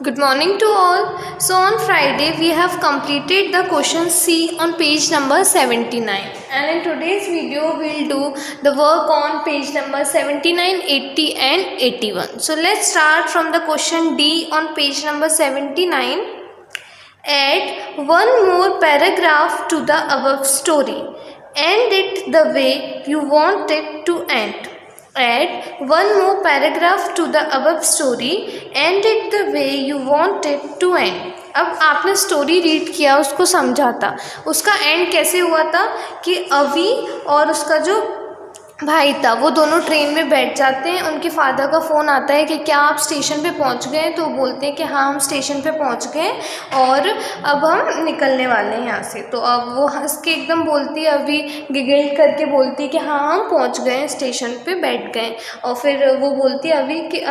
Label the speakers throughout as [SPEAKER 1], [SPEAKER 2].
[SPEAKER 1] Good morning to all. So on Friday we have completed the question C on page number 79, and in today's video we'll do the work on page number 79, 80 and 81. So let's start from the question D on page number 79. Add one more paragraph to the above story. End it the way you want it to end. Add one more paragraph to the above story. End it the way you want it to end. अब आपने story read किया, उसको समझा था, उसका and कैसे हुआ था कि अवी और उसका जो भाई था वो दोनों ट्रेन में बैठ जाते हैं। उनके फादर का फ़ोन आता है कि क्या आप स्टेशन पे पहुंच गए, तो वो बोलते हैं कि हाँ हम स्टेशन पे पहुंच गए और अब हम निकलने वाले हैं यहाँ से। तो अब वो हंस के एकदम बोलती है, अभी गिगल करके बोलती है कि हाँ हम पहुंच गए हैं, स्टेशन पे बैठ गए। और फिर वो बोलती है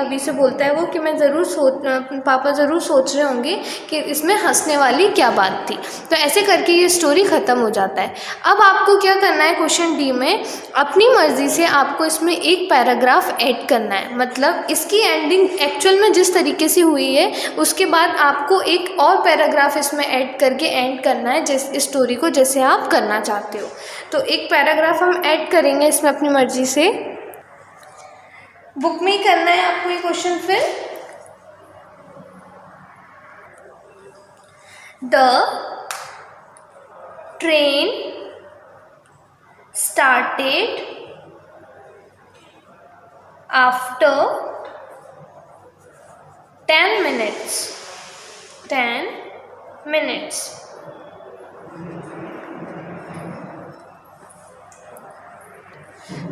[SPEAKER 1] अभी से बोलता है वो कि मैं पापा ज़रूर सोच रहे होंगे कि इसमें हंसने वाली क्या बात थी। तो ऐसे करके ये स्टोरी ख़त्म हो जाता है। अब आपको क्या करना है, क्वेश्चन डी में अपनी मर्जी से आपको इसमें एक पैराग्राफ ऐड करना है। मतलब इसकी एंडिंग एक्चुअल में जिस तरीके से हुई है उसके बाद आपको एक और पैराग्राफ इसमें ऐड करके एंड करना है जिस स्टोरी को जैसे आप करना चाहते हो। तो एक पैराग्राफ हम ऐड करेंगे इसमें अपनी मर्जी से। बुक में ही करना है आपको ये क्वेश्चन। फिर the train started after 10 minutes. 10 minutes.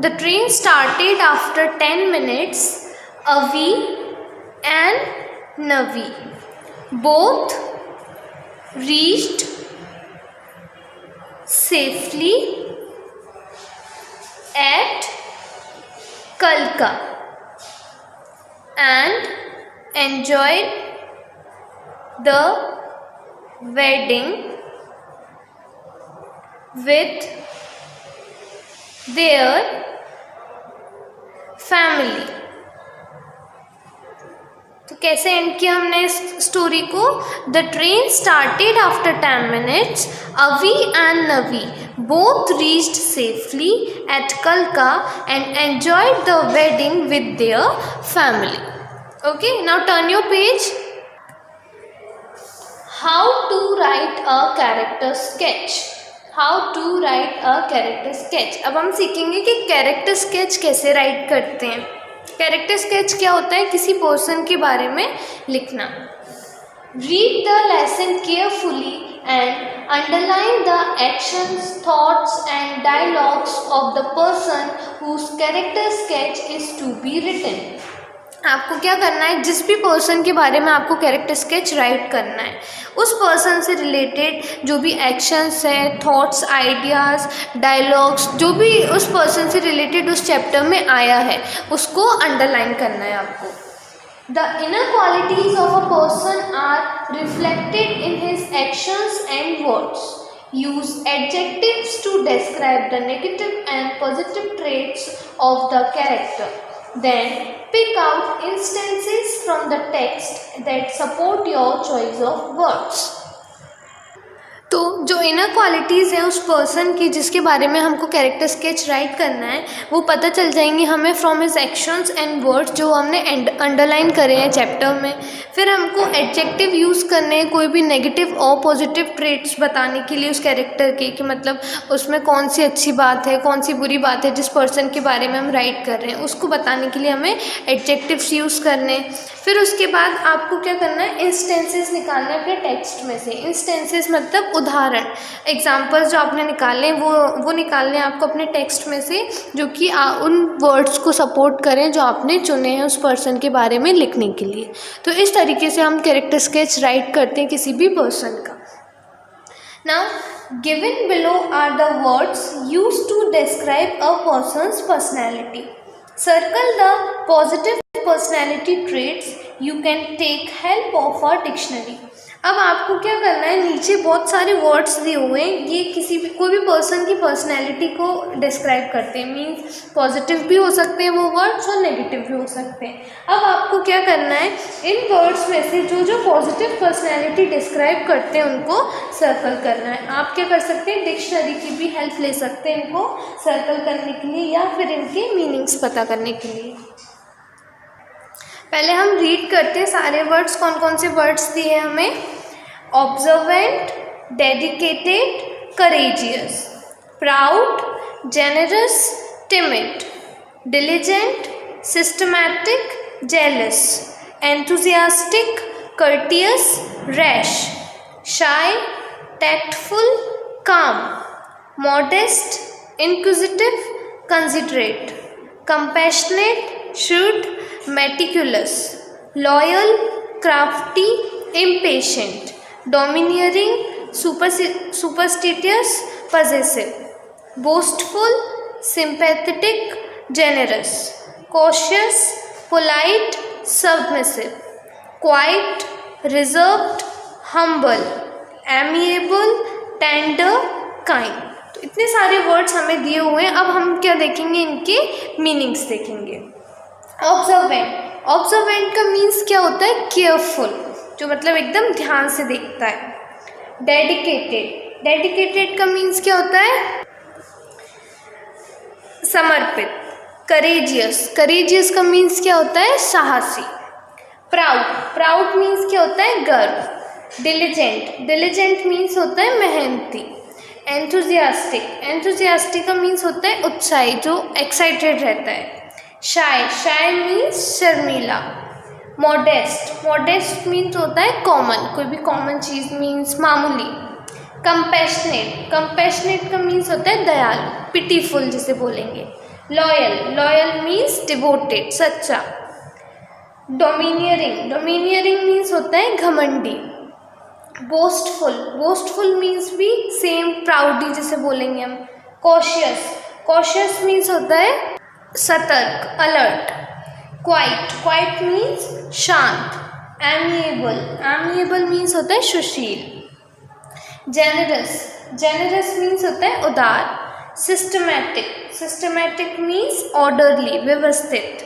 [SPEAKER 1] The train started after 10 minutes. Avi and Navi both reached safely at Kalka and enjoyed the wedding with their family. तो कैसे एंड किया हमने इस स्टोरी को? The train started after 10 minutes. Avi and Navi both reached safely at Kalka and enjoyed the wedding with their family. Okay, now turn your page. How to write a character sketch. How to write a character sketch. अब हम सीखेंगे कि character sketch कैसे right करते हैं। Character sketch क्या होता है? किसी पर्सन के बारे में लिखना। Read the lesson carefully and underline the actions, thoughts and dialogues of the person whose character sketch is to be written. आपको क्या करना है, जिस भी पर्सन के बारे में आपको कैरेक्टर स्केच राइट करना है उस पर्सन से रिलेटेड जो भी एक्शंस हैं, थॉट्स, आइडियाज़, डायलॉग्स, जो भी उस पर्सन से रिलेटेड उस चैप्टर में आया है उसको अंडरलाइन करना है आपको। The inner qualities of a person are reflected in his actions and words. Use adjectives to describe the negative and positive traits of the character. Then pick out instances from the text that support your choice of words. तो जो inner qualities हैं उस person की जिसके बारे में हमको character sketch right करना है वो पता चल जाएंगी हमें from his actions and words जो हमने अंडरलाइन करे हैं चैप्टर में। फिर हमको एडजेक्टिव यूज़ करने हैं कोई भी नेगेटिव और पॉजिटिव ट्रेट्स बताने के लिए उस कैरेक्टर के, कि मतलब उसमें कौन सी अच्छी बात है, कौन सी बुरी बात है जिस पर्सन के बारे में हम राइट कर रहे हैं, उसको बताने के लिए हमें एडजेक्टिव्स यूज़ करने। फिर उसके बाद आपको क्या करना है, इंस्टेंसेस निकालना है अपने टेक्स्ट में से। इंस्टेंसेस मतलब उदाहरण, एग्जाम्पल्स जो आपने निकाले वो निकालने हैं आपको अपने टेक्स्ट में से जो कि उन वर्ड्स को सपोर्ट करें जो आपने चुने हैं उस पर्सन के बारे में लिखने के लिए। तो इस तरीके से हम कैरेक्टर स्केच राइट करते हैं किसी भी पर्सन का। Now given below are the words used to describe a person's personality. Circle the positive personality traits. You can take help of a dictionary. अब आपको क्या करना है, नीचे बहुत सारे वर्ड्स दिए हुए हैं, ये कोई भी पर्सन की पर्सनैलिटी को डिस्क्राइब करते हैं, मीन्स पॉजिटिव भी हो सकते हैं वो वर्ड्स और नेगेटिव भी हो सकते हैं। अब आपको क्या करना है, इन वर्ड्स में से जो जो पॉजिटिव पर्सनैलिटी डिस्क्राइब करते हैं उनको सर्कल करना है। आप क्या कर सकते हैं, डिक्शनरी की भी हेल्प ले सकते हैं इनको सर्कल करने के लिए या फिर इनके मीनिंग्स पता करने के लिए। पहले हम रीड करते हैं सारे वर्ड्स, कौन कौन से वर्ड्स दिए हैं हमें। Observant, dedicated, courageous, proud, generous, timid, diligent, systematic, jealous, enthusiastic, courteous, rash, shy, tactful, calm, modest, inquisitive, considerate, compassionate, shrewd, meticulous, loyal, crafty, impatient, domineering, superstitious, possessive, boastful, sympathetic, generous, cautious, polite, submissive, quiet, reserved, humble, amiable, tender, kind। तो इतने सारे words हमें दिए हुए हैं। अब हम क्या देखेंगे, इनके मीनिंग्स देखेंगे। ऑब्जर्वेंट, ऑब्जर्वेंट का मीन्स क्या होता है, केयरफुल, जो मतलब एकदम ध्यान से देखता है। डेडिकेटेड, डेडिकेटेड का मीन्स क्या होता है, समर्पित। करेजियस, करेजियस का मीन्स क्या होता है, साहसी। प्राउड, प्राउड मीन्स क्या होता है, गर्व। डिलिजेंट, डिलिजेंट मीन्स होता है मेहनती। एंथुजियास्टिक, एंथुजियास्टिक का मीन्स होता है उत्साही, जो एक्साइटेड रहता है। शाय, शाय मीन्स शर्मीला। मॉडेस्ट, मॉडेस्ट मीन्स होता है कॉमन, कोई भी कॉमन चीज़ मीन्स मामूली। कंपैशनेट, कंपैशनेट का मीन्स होता है दयालु, पिटीफुल जिसे बोलेंगे। लॉयल, लॉयल मीन्स डिवोटेड, सच्चा। डोमिनियरिंग, डोमिनियरिंग मीन्स होता है घमंडी। बोस्टफुल, बोस्टफुल मीन्स भी सेम प्राउडी जिसे बोलेंगे हम। कॉशियस, कॉशियस मीन्स होता है सतर्क, अलर्ट। क्वाइट, क्वाइट मीन्स शांत। एमिएबल, एमिएबल मीन्स होता है सुशील। जेनरस, जेनरस मीन्स होता है उदार। सिस्टमैटिक, सिस्टमैटिक मीन्स ऑर्डरली, व्यवस्थित।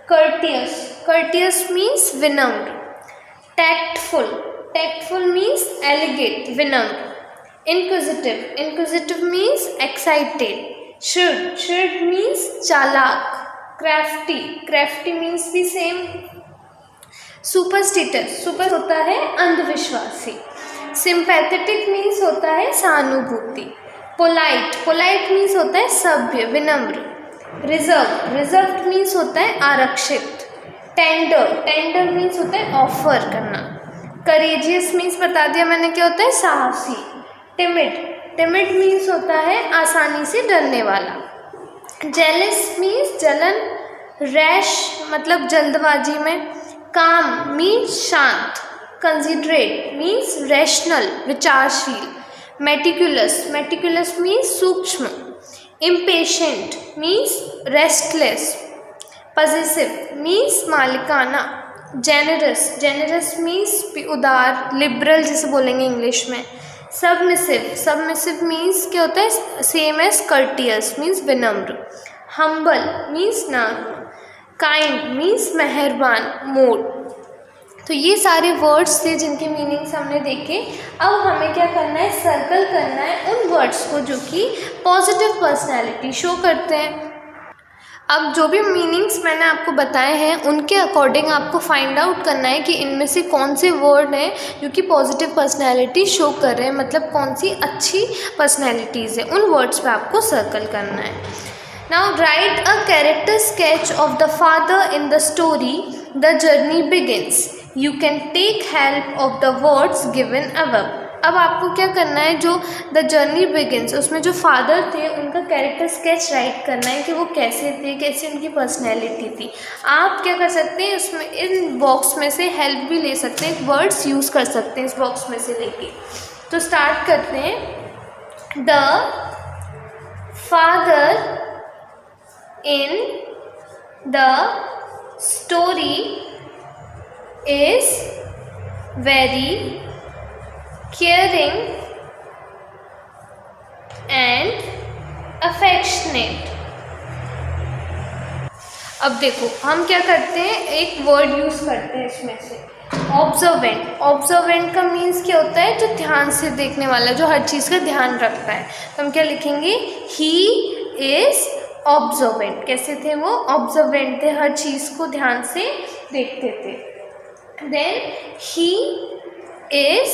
[SPEAKER 1] कर्टियस, कर्टियस मीन्स विनम्र। टैक्टफुल, टैक्टफुल मीन्स एलिगेट, विनम्र। Inquisitive, inquisitive means excited. shrewd, shrewd means चालाक। crafty, crafty मीन्स भी सेम। सुपरस्टिटियस, सुपर होता है अंधविश्वासी। सिंपैथेटिक मीन्स होता है सहानुभूति। पोलाइट, पोलाइट मीन्स होता है सभ्य, विनम्र। रिजर्व, रिजर्व मीन्स होता है आरक्षित। टेंडर, टेंडर मीन्स होता है ऑफर करना। करेजियस मीन्स बता दिया मैंने क्या होता है, साहसी। टिमिड, टिमिड मीन्स होता है आसानी से डरने वाला। जेलस मीन्स जलन। रैश मतलब जल्दबाजी में। काम मीन्स शांत। कंसिडरेट मीन्स रैशनल, विचारशील। मेटिकुलस, मेटिकुलस मीन्स सूक्ष्म। Impatient means restless. Possessive means मालिकाना। जेनरस, जेनरस मीन्स उदार, लिबरल जिसे बोलेंगे इंग्लिश में। सबमिसिव, सबमिसिव मीन्स क्या होता है, सेम एज कर्टियस मीन्स विनम्र। हम्बल मीन्स नम्र। काइंड मीन्स मेहरबान, मोड। तो ये सारे वर्ड्स थे जिनके मीनिंग्स हमने देखे। अब हमें क्या करना है, सर्कल करना है उन वर्ड्स को जो कि पॉजिटिव पर्सनैलिटी शो करते हैं। अब जो भी मीनिंग्स मैंने आपको बताए हैं उनके अकॉर्डिंग आपको फाइंड आउट करना है कि इनमें से कौन से वर्ड हैं जो कि पॉजिटिव पर्सनैलिटी शो कर रहे हैं, मतलब कौन सी अच्छी पर्सनैलिटीज़ है, उन वर्ड्स पे आपको सर्कल करना है। Now write a character sketch of the father in the story the journey begins. You can take help of the words given above. अब आपको क्या करना है, जो द जर्नी बिगिंस उसमें जो फादर थे उनका कैरेक्टर स्केच राइट करना है कि वो कैसे थे, कैसी उनकी पर्सनैलिटी थी। आप क्या कर सकते हैं, उसमें इन बॉक्स में से हेल्प भी ले सकते हैं, वर्ड्स यूज़ कर सकते हैं इस बॉक्स में से लेके। तो स्टार्ट करते हैं। The father in the story is very caring and affectionate। अब देखो हम क्या करते हैं, एक वर्ड यूज करते हैं इसमें से, ऑब्जर्वेंट। ऑब्जर्वेंट का मीन्स क्या होता है, जो ध्यान से देखने वाला, जो हर चीज़ का ध्यान रखता है। तो हम क्या लिखेंगे, ही इज ऑब्जर्वेंट। कैसे थे वो, ऑब्जर्वेंट थे, हर चीज़ को ध्यान से देखते थे। देन ही इज,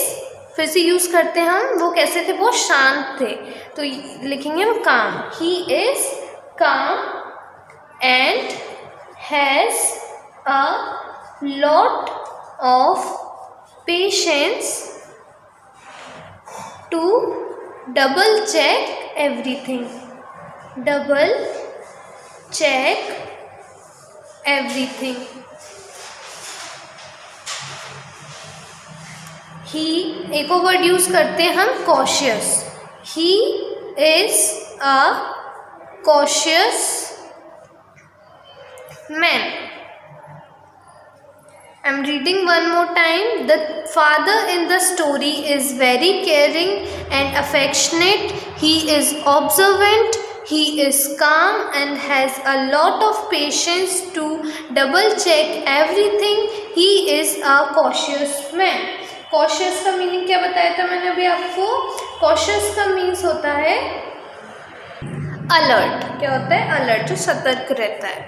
[SPEAKER 1] फिर से यूज करते हैं हम, वो कैसे थे, वो शांत थे, तो लिखेंगे हम काम। ही इज काम and has a lot of patience to double check everything, double check everything। he, एक और वर्ड यूज करते हैं हम, cautious। he is a cautious man। I'm reading one more time. The father in the story is very caring and affectionate. He is observant. He is calm and has a lot of patience to double check everything. He is a cautious man. Cautious का meaning क्या बताया था मैंने अभी आपको? Cautious का means होता है alert। क्या होता है? alert, जो सतर्क रहता है।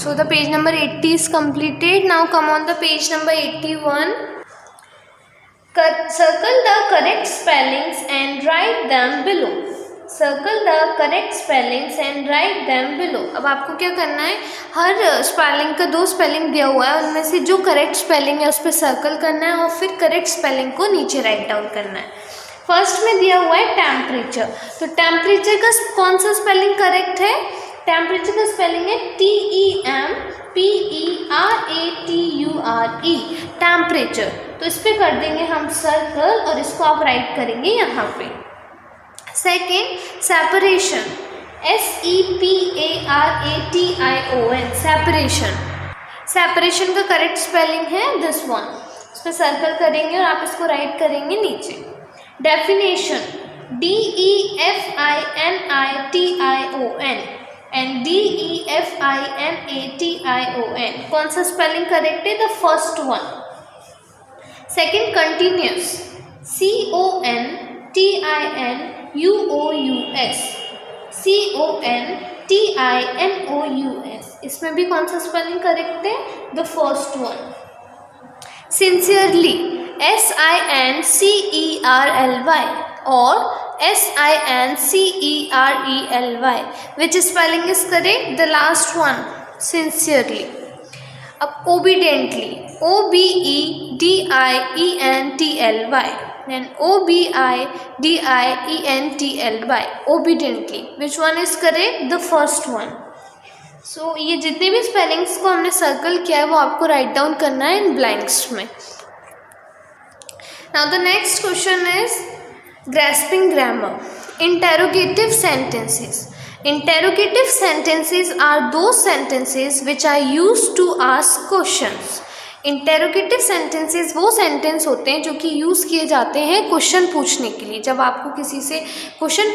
[SPEAKER 1] So the page number 80 is completed. Now come on the page number 81. Circle the correct spellings and write them below. Circle the correct spellings and write them below. अब आपको क्या करना है, हर स्पेलिंग का 2 स्पेलिंग दिया हुआ है, उनमें से जो करेक्ट स्पेलिंग है उस पर सर्कल करना है और फिर करेक्ट स्पेलिंग को नीचे राइट डाउन करना है। फर्स्ट में दिया हुआ है टेम्परेचर, तो टेम्परेचर का कौन सा स्पेलिंग करेक्ट है? टेम्परेचर का स्पेलिंग है TEMPERATURE, टेम्परेचर। तो इस पर कर देंगे हम सर्कल और इसको आप राइट करेंगे यहाँ पे। Second, separation, SEPARATION, separation. Separation का करेक्ट स्पेलिंग है दिस वन, इस पर सर्कल करेंगे और आप इसको राइट करेंगे नीचे। डेफिनेशन, DEFINITION and DEFINATION, कौन सा स्पेलिंग करेक्ट है? The first one. Second, continuous, CONTINUOUS, CONTINOUS, इसमें भी कौन सा स्पेलिंग करेक्ट है? The first one. Sincerely, SINCERLY और SINCERELY, which spelling is correct? The last one, sincerely। अब obediently, OBEDIENTLY, then OBIDIENTLY, obediently, which one is correct? The first one। So ये जितने भी स्पेलिंग्स को हमने सर्कल किया है वो आपको राइट डाउन करना है इन ब्लैंक्स में। Now the next question is grasping grammar. Interrogative sentences. Interrogative sentences are those sentences which are used to ask questions. Interrogative sentences वो सेंटेंस होते हैं जो कि यूज़ किए जाते हैं क्वेश्चन पूछने के लिए। जब आपको किसी से क्वेश्चन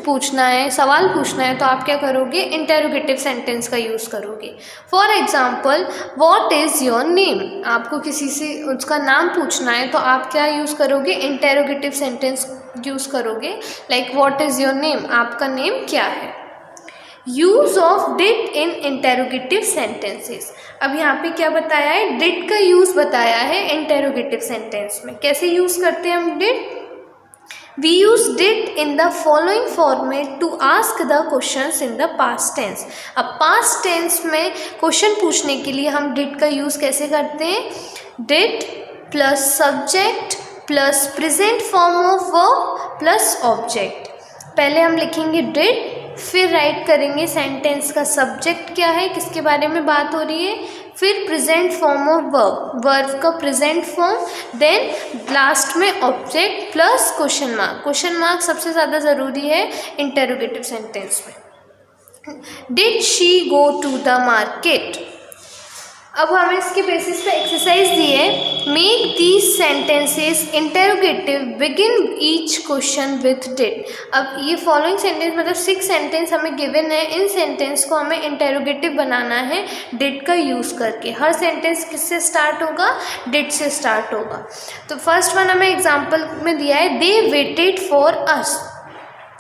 [SPEAKER 1] पूछना है, सवाल पूछना है, तो आप क्या करोगे? इंटेरोगेटिव सेंटेंस का यूज़ करोगे। For example, what is your name, आपको किसी से उसका नाम पूछना है तो आप क्या यूज़ करोगे? इंटेरोगेटिव सेंटेंस यूज़ करोगे, like what is your name, आपका नेम क्या है। Use of did in interrogative sentences. अब यहाँ पे क्या बताया है? डिड का यूज बताया है इंटेरोगेटिव सेंटेंस में। कैसे यूज करते हैं हम did? We use did in the following format to ask the questions in the past tense. अब पास्ट टेंस में क्वेश्चन पूछने के लिए हम डिड का यूज कैसे करते हैं? Did plus subject plus present form of verb plus object. पहले हम लिखेंगे डिड, फिर राइट करेंगे सेंटेंस का सब्जेक्ट क्या है, किसके बारे में बात हो रही है, फिर present form of verb, verb का प्रेजेंट फॉर्म, देन लास्ट में object plus question mark. Question mark सबसे ज़्यादा ज़रूरी है इंटेरोगेटिव सेंटेंस में। Did she go to the market. अब हमें इसके बेसिस पे एक्सरसाइज दी है, make these sentences interrogative, begin each question with did. अब ये फॉलोइंग सेंटेंस मतलब 6 सेंटेंस हमें गिवन है, इन सेंटेंस को हमें इंटेरोगेटिव बनाना है डिड का यूज़ करके। हर सेंटेंस किससे स्टार्ट होगा, डिड से स्टार्ट होगा। तो फर्स्ट वन हमें एग्जाम्पल में दिया है, they waited for us,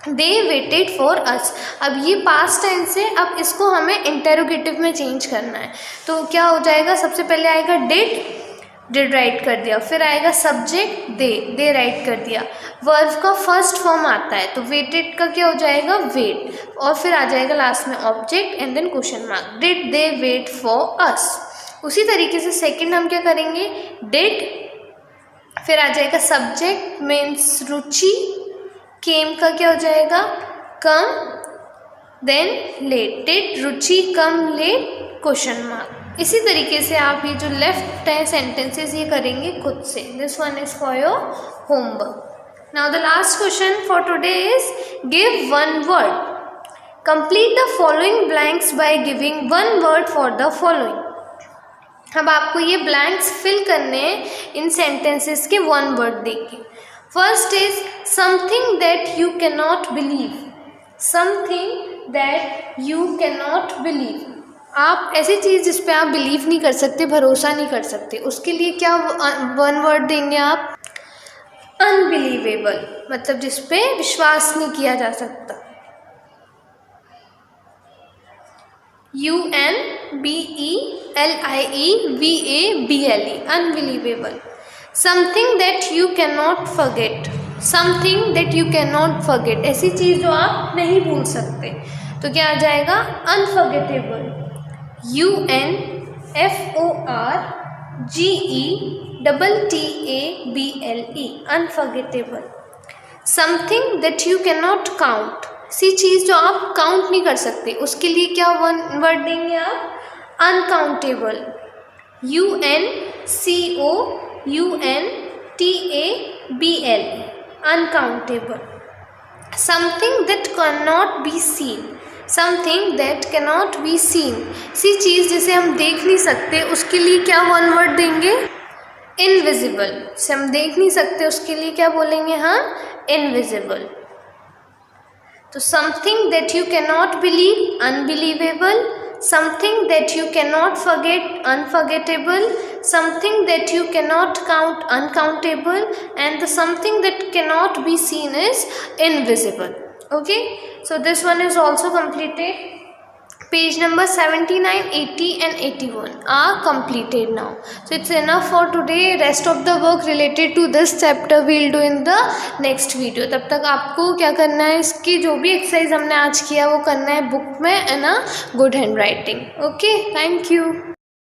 [SPEAKER 1] they waited for us. अब ये पास्ट टेंस है, अब इसको हमें इंटेरोगेटिव में चेंज करना है। तो क्या हो जाएगा, सबसे पहले आएगा डिड राइट कर दिया, फिर आएगा सब्जेक्ट दे राइट कर दिया, वर्ब का फर्स्ट फॉर्म आता है तो वेटेड का क्या हो जाएगा, वेट, और फिर आ जाएगा लास्ट में object and then question mark, did they wait for us. उसी तरीके से सेकेंड हम क्या करेंगे, डिड, फिर आ जाएगा सब्जेक्ट मीन्स रुचि, केम का क्या हो जाएगा, come, then late, did Ruchi come late, question mark. इसी तरीके से आप ये जो लेफ्ट है सेंटेंसेस ये करेंगे खुद से। This one is for your homework. Now the last question for today is give one word, complete the following blanks by giving one word for the following. अब आपको ये ब्लैंक्स फिल करने हैं इन सेंटेंसेस के वन वर्ड देके। First is something that you can not believe, something that you can not believe. आप ऐसी चीज़ जिस पे आप बिलीव नहीं कर सकते, भरोसा नहीं कर सकते, उसके लिए क्या वन वर्ड देंगे आप, अनबिलीवेबल, मतलब जिस पे विश्वास नहीं किया जा सकता, UNBELIEVABLE, unbelievable. Something that you can not forget, something that you can not forget, ऐसी चीज़ जो आप नहीं भूल सकते, तो क्या आ जाएगा, unforgettable, UNFORGETTABLE, unforgettable. Something that you can not count, सी चीज़ जो आप काउंट नहीं कर सकते, उसके लिए क्या वन वर्ड देंगे आप, uncountable, UNCOUNTABLE, uncountable. Something that can not be seen, something that can not be seen, सी चीज़ जिसे हम देख नहीं सकते, उसके लिए क्या वन वर्ड देंगे, इनविजिबल, से हम देख नहीं सकते उसके लिए क्या बोलेंगे हम, इनविजिबल। तो something that you can not believe, unbelievable, something that you cannot forget, unforgettable, something that you cannot count, uncountable, and the something that cannot be seen is invisible. Okay, so this one is also completed. Page number 79, 80 and 81 are completed now. So it's enough for today. Rest of the work related to this chapter we'll do in the next video. तब तक आपको क्या करना है, इसकी जो भी exercise हमने आज किया वो करना है बुक में, है ना, good hand writing. Okay, thank you.